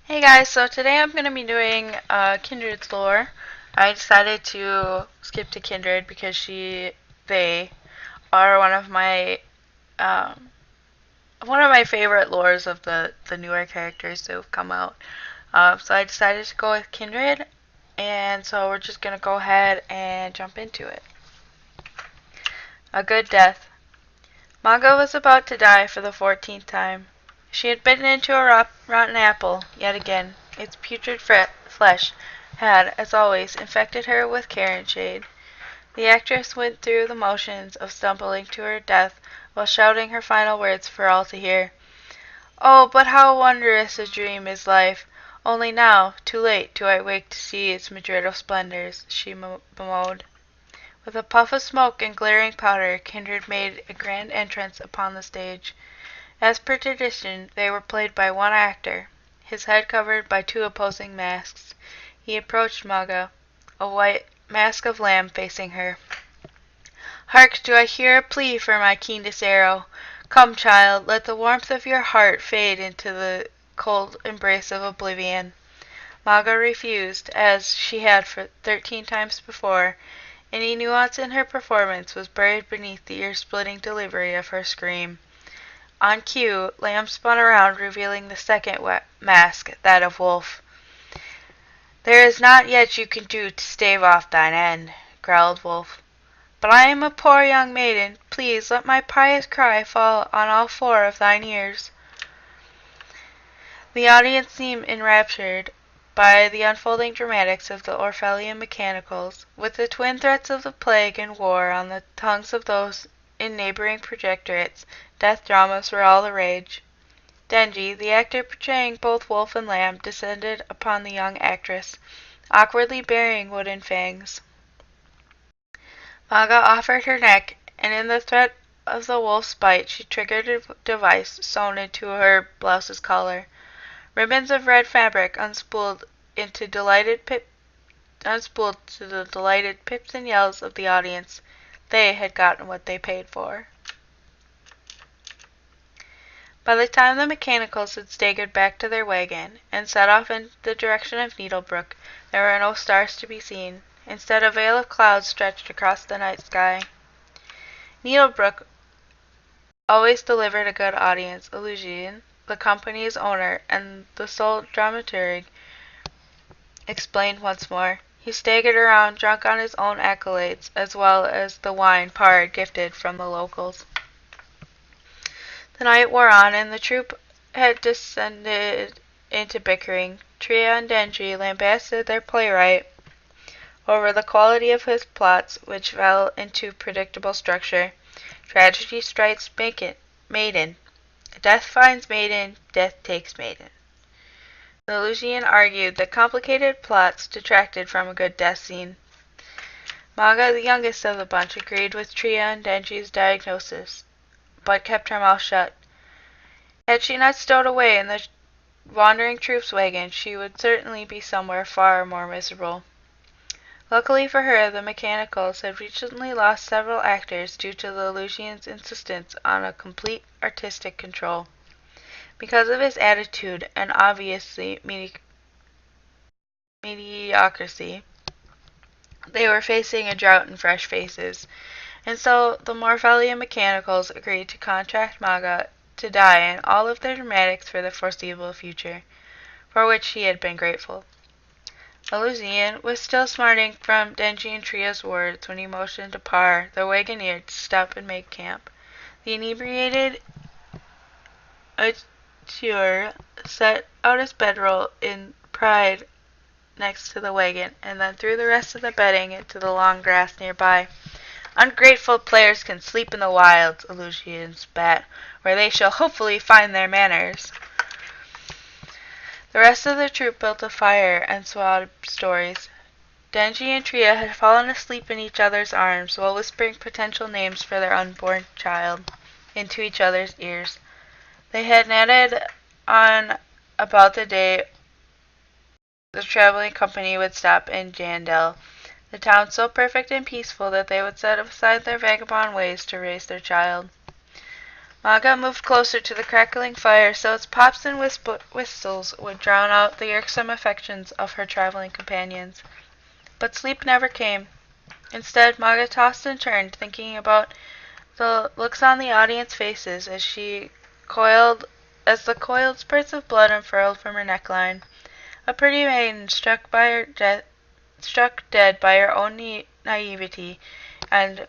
Hey guys, so today I'm going to be doing Kindred's lore. I decided to skip to Kindred because they are um, one of my favorite lores of the newer characters that have come out. So I decided to go with Kindred, and so we're just going to go ahead and jump into it. A good death. Maga was about to die for the 14th time. She had bitten into a rotten apple, yet again. Its putrid flesh had, as always, infected her with care and shade. The actress went through the motions of stumbling to her death while shouting her final words for all to hear. "Oh, but how wondrous a dream is life! Only now, too late, do I wake to see its Madrid of splendors," she bemoaned. With a puff of smoke and glaring powder, Kindred made a grand entrance upon the stage. As per tradition, they were played by one actor, his head covered by two opposing masks. He approached Maga, a white mask of lamb facing her. "Hark, do I hear a plea for my keenest arrow? Come, child, let the warmth of your heart fade into the cold embrace of oblivion." Maga refused, as she had for 13 times before. Any nuance in her performance was buried beneath the ear-splitting delivery of her scream. On cue, Lamb spun around, revealing the second mask, that of Wolf. "There is naught yet you can do to stave off thine end," growled Wolf. "But I am a poor young maiden. Please let my pious cry fall on all four of thine ears." The audience seemed enraptured by the unfolding dramatics of the Orphallian mechanicals, with the twin threats of the plague and war on the tongues of those in neighboring projectorates. Death dramas were all the rage. Denji, the actor portraying both Wolf and Lamb, descended upon the young actress, awkwardly burying wooden fangs. Maga offered her neck, and in the threat of the wolf's bite she triggered a device sewn into her blouse's collar. Ribbons of red fabric unspooled to the delighted pips and yells of the audience. They had gotten what they paid for. By the time the mechanicals had staggered back to their wagon and set off in the direction of Needlebrook, there were no stars to be seen. Instead, a veil of clouds stretched across the night sky. Needlebrook always delivered a good audience. Illusion, the company's owner and the sole dramaturg, explained once more. He staggered around, drunk on his own accolades, as well as the wine Parr had gifted from the locals. The night wore on, and the troupe had descended into bickering. Tria and Denji lambasted their playwright over the quality of his plots, which fell into predictable structure. Tragedy strikes maiden. Death finds maiden, death takes maiden. The Lucian argued that complicated plots detracted from a good death scene. Maga, the youngest of the bunch, agreed with Tria and Denji's diagnosis, but kept her mouth shut. Had she not stowed away in the wandering troops' wagon, she would certainly be somewhere far more miserable. Luckily for her, the mechanicals had recently lost several actors due to the Lucian's insistence on a complete artistic control. Because of his attitude and obviously mediocrity, they were facing a drought in fresh faces, and so the Morphallian mechanicals agreed to contract Maga to die in all of their dramatics for the foreseeable future, for which he had been grateful. Illusion was still smarting from Denji and Tria's words when he motioned to Parr, the wagoner, to stop and make camp. The inebriated auteur set out his bedroll in pride next to the wagon, and then threw the rest of the bedding into the long grass nearby. "Ungrateful players can sleep in the wilds," Illusion spat, "where they shall hopefully find their manners." The rest of the troupe built a fire and swapped stories. Denji and Tria had fallen asleep in each other's arms while whispering potential names for their unborn child into each other's ears. They had netted on about the day the traveling company would stop in Jandel, the town so perfect and peaceful that they would set aside their vagabond ways to raise their child. Maga moved closer to the crackling fire so its pops and whistles would drown out the irksome affections of her traveling companions. But sleep never came. Instead, Maga tossed and turned, thinking about the looks on the audience faces as the coiled spurts of blood unfurled from her neckline. A pretty maiden struck dead by her own naivety and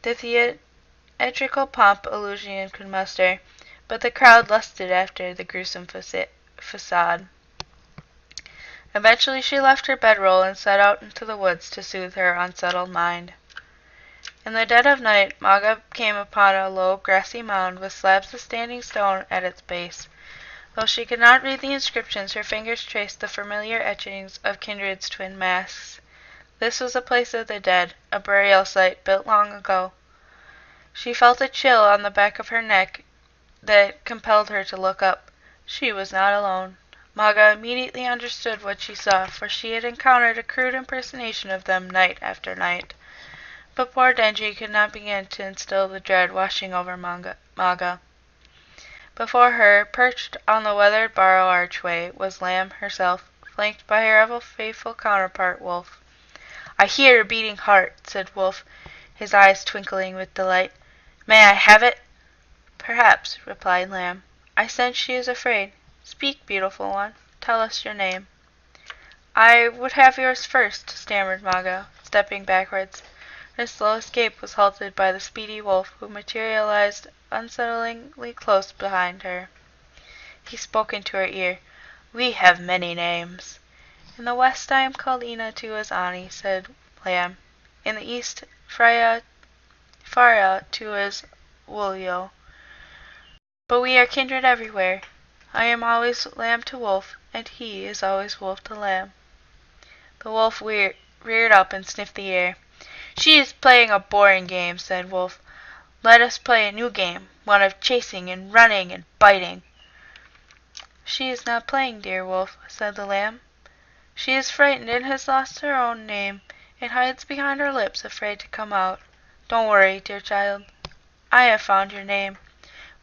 the theatrical pomp illusion could muster, but the crowd lusted after the gruesome facade. Eventually she left her bedroll and set out into the woods to soothe her unsettled mind. In the dead of night, Maga came upon a low, grassy mound with slabs of standing stone at its base. Though she could not read the inscriptions, her fingers traced the familiar etchings of Kindred's twin masks. This was a place of the dead, a burial site built long ago. She felt a chill on the back of her neck that compelled her to look up. She was not alone. Maga immediately understood what she saw, for she had encountered a crude impersonation of them night after night. But poor Denji could not begin to instill the dread washing over Maga. Before her, perched on the weathered barrow archway, was Lamb herself, flanked by her ever-faithful counterpart, Wolf. "I hear her beating heart," said Wolf, his eyes twinkling with delight. "May I have it?" "Perhaps," replied Lamb. "I sense she is afraid. Speak, beautiful one. Tell us your name." "I would have yours first," stammered Maga, stepping backwards. Her slow escape was halted by the speedy Wolf, who materialized unsettlingly close behind her. He spoke into her ear. "We have many names." "In the west I am called Ina to as Ani," said Lamb. "In the east Faria to as Wulyo. But we are kindred everywhere. I am always Lamb to Wolf, and he is always Wolf to Lamb." The Wolf reared up and sniffed the air. "She is playing a boring game," said Wolf. "Let us play a new game, one of chasing and running and biting." "She is not playing, dear Wolf," said the Lamb. "She is frightened and has lost her own name. It hides behind her lips, afraid to come out. Don't worry, dear child. I have found your name.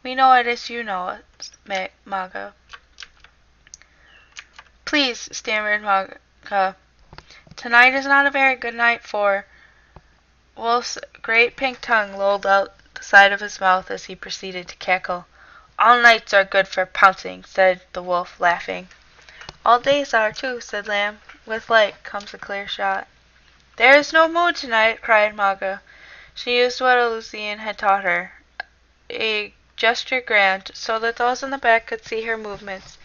We know it as you know it, Maga." "Please," stammered Maga. "Tonight is not a very good night for—" Wolf's great pink tongue lolled out the side of his mouth as he proceeded to cackle. "All nights are good for pouncing," said the Wolf, laughing. "All days are, too," said Lamb. "With light comes a clear shot." "There is no moon tonight," cried Maga. She used what Lucian had taught her, a gesture grand, so that those in the back could see her movements.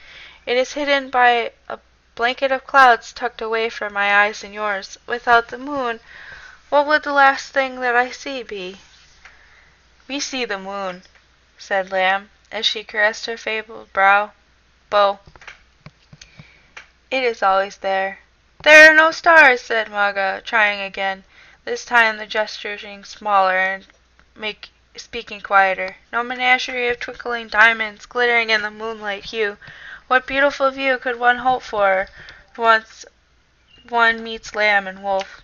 "It is hidden by a blanket of clouds tucked away from my eyes and yours. Without the moon, what would the last thing that I see be?" "We see the moon," said Lamb, as she caressed her fabled brow. "Bo. It is always there." "There are no stars," said Maga, trying again, this time the gesturing smaller and speaking quieter. "No menagerie of twinkling diamonds glittering in the moonlight hue. What beautiful view could one hope for once one meets Lamb and Wolf?"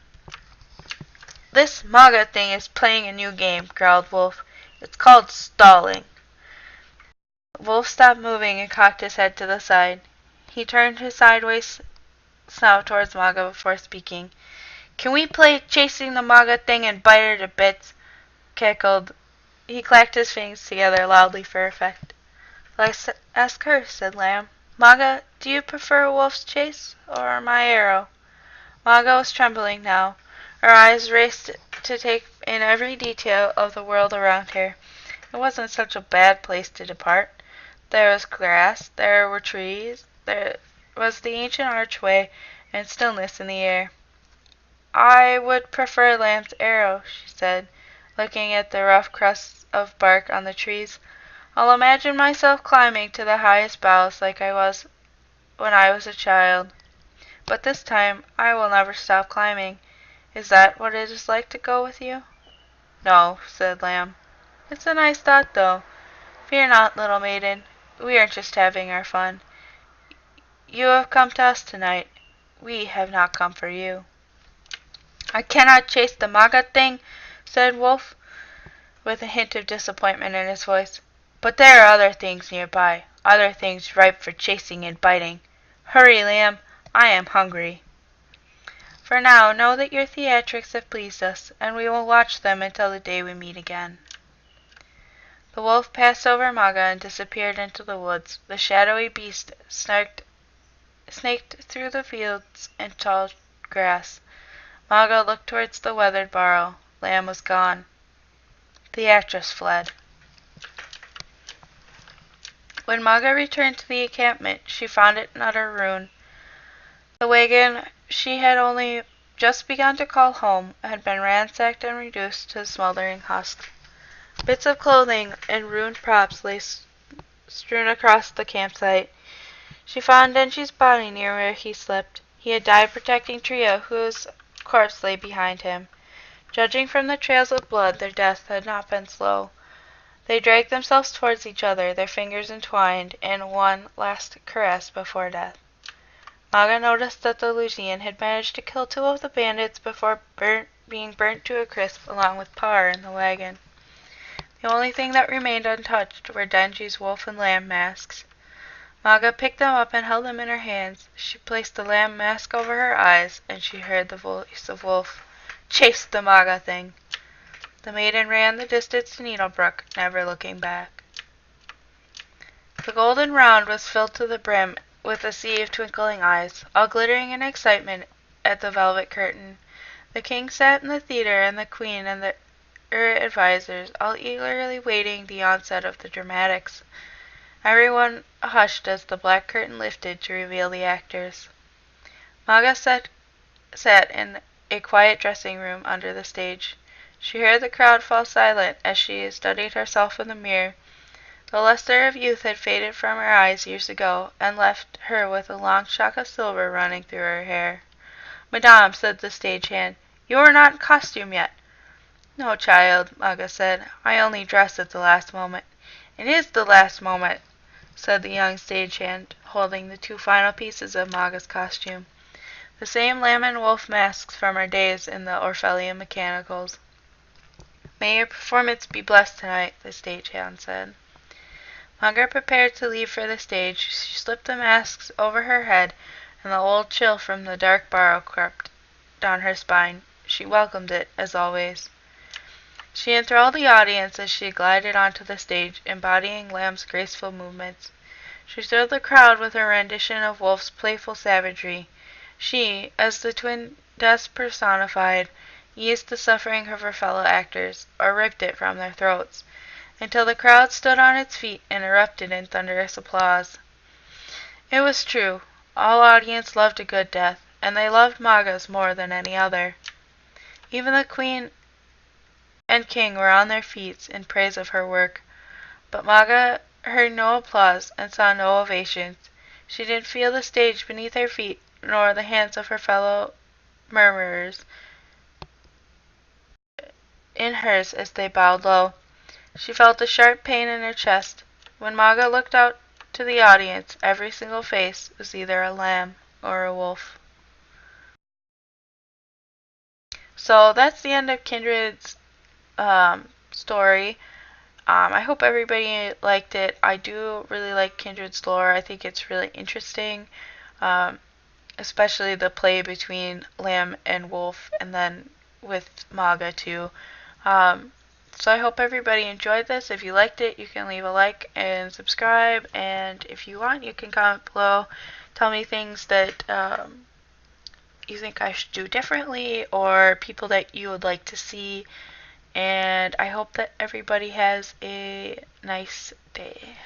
"This Maga thing is playing a new game," growled Wolf. "It's called stalling." Wolf stopped moving and cocked his head to the side. He turned his sideways snout towards Maga before speaking. "Can we play chasing the Maga thing and bite her to bits?" cackled. He clacked his fangs together loudly for effect. "Let's ask her," said Lamb. "Maga, do you prefer Wolf's chase or my arrow?" Maga was trembling now. Her eyes raced to take in every detail of the world around her. It wasn't such a bad place to depart. There was grass, there were trees, there was the ancient archway, and stillness in the air. "I would prefer Lamb's arrow," she said, looking at the rough crusts of bark on the trees. "I'll imagine myself climbing to the highest boughs like I was when I was a child. But this time I will never stop climbing. Is that what it is like to go with you?" "No," said Lamb. "It's a nice thought, though. Fear not, little maiden. We are just having our fun. You have come to us tonight. We have not come for you." "I cannot chase the Maga thing," said Wolf, with a hint of disappointment in his voice. But there are other things nearby, other things ripe for chasing and biting. Hurry, lamb, I am hungry. For now, know that your theatrics have pleased us, and we will watch them until the day we meet again. The wolf passed over Maga and disappeared into the woods. The shadowy beast snaked through the fields and tall grass. Maga looked towards the weathered barrow. Lamb was gone. The actress fled. When Maga returned to the encampment, she found it in utter ruin. The wagon she had only just begun to call home had been ransacked and reduced to smoldering husks. Bits of clothing and ruined props lay strewn across the campsite. She found Denji's body near where he slept. He had died protecting Tria, whose corpse lay behind him. Judging from the trails of blood, their death had not been slow. They dragged themselves towards each other, their fingers entwined, in one last caress before death. Maga noticed that the Lusian had managed to kill 2 of the bandits before being burnt to a crisp along with Par in the wagon. The only thing that remained untouched were Denji's wolf and lamb masks. Maga picked them up and held them in her hands. She placed the lamb mask over her eyes, and she heard the voice of Wolf. "Chase the Maga thing!" The maiden ran the distance to Needlebrook, never looking back. The golden round was filled to the brim with a sea of twinkling eyes, all glittering in excitement at the velvet curtain. The king sat in the theater, and the queen and her advisers, all eagerly waiting the onset of the dramatics. Everyone hushed as the black curtain lifted to reveal the actors. Maga sat in a quiet dressing room under the stage. She heard the crowd fall silent as she studied herself in the mirror. The luster of youth had faded from her eyes years ago, and left her with a long shock of silver running through her hair. "Madame," said the stagehand, "you are not in costume yet." "No, child," Maga said. "I only dress at the last moment." "It is the last moment," said the young stagehand, holding the 2 final pieces of Maga's costume. The same lamb and wolf masks from her days in the Orphelia Mechanicals. "May your performance be blessed tonight," the stagehand said. Maga prepared to leave for the stage. She slipped the masks over her head, and the old chill from the dark barrow crept down her spine. She welcomed it, as always. She enthralled the audience as she glided onto the stage, embodying Lamb's graceful movements. She thrilled the crowd with her rendition of Wolf's playful savagery. She, as the twin deaths personified, eased the suffering of her fellow actors, or ripped it from their throats, until the crowd stood on its feet and erupted in thunderous applause. It was true. All audience loved a good death, and they loved Maga's more than any other. Even the queen and king were on their feet in praise of her work, but Maga heard no applause and saw no ovations. She didn't feel the stage beneath her feet, nor the hands of her fellow murmurers in hers as they bowed low. She felt a sharp pain in her chest. When Maga looked out to the audience, every single face was either a lamb or a wolf. So that's the end of Kindred's story. I hope everybody liked it. I do really like Kindred's lore. I think it's really interesting, especially the play between lamb and wolf, and then with Maga too. So I hope everybody enjoyed this. If you liked it, you can leave a like and subscribe, and if you want, you can comment below. Tell me things that you think I should do differently, or people that you would like to see. And I hope that everybody has a nice day.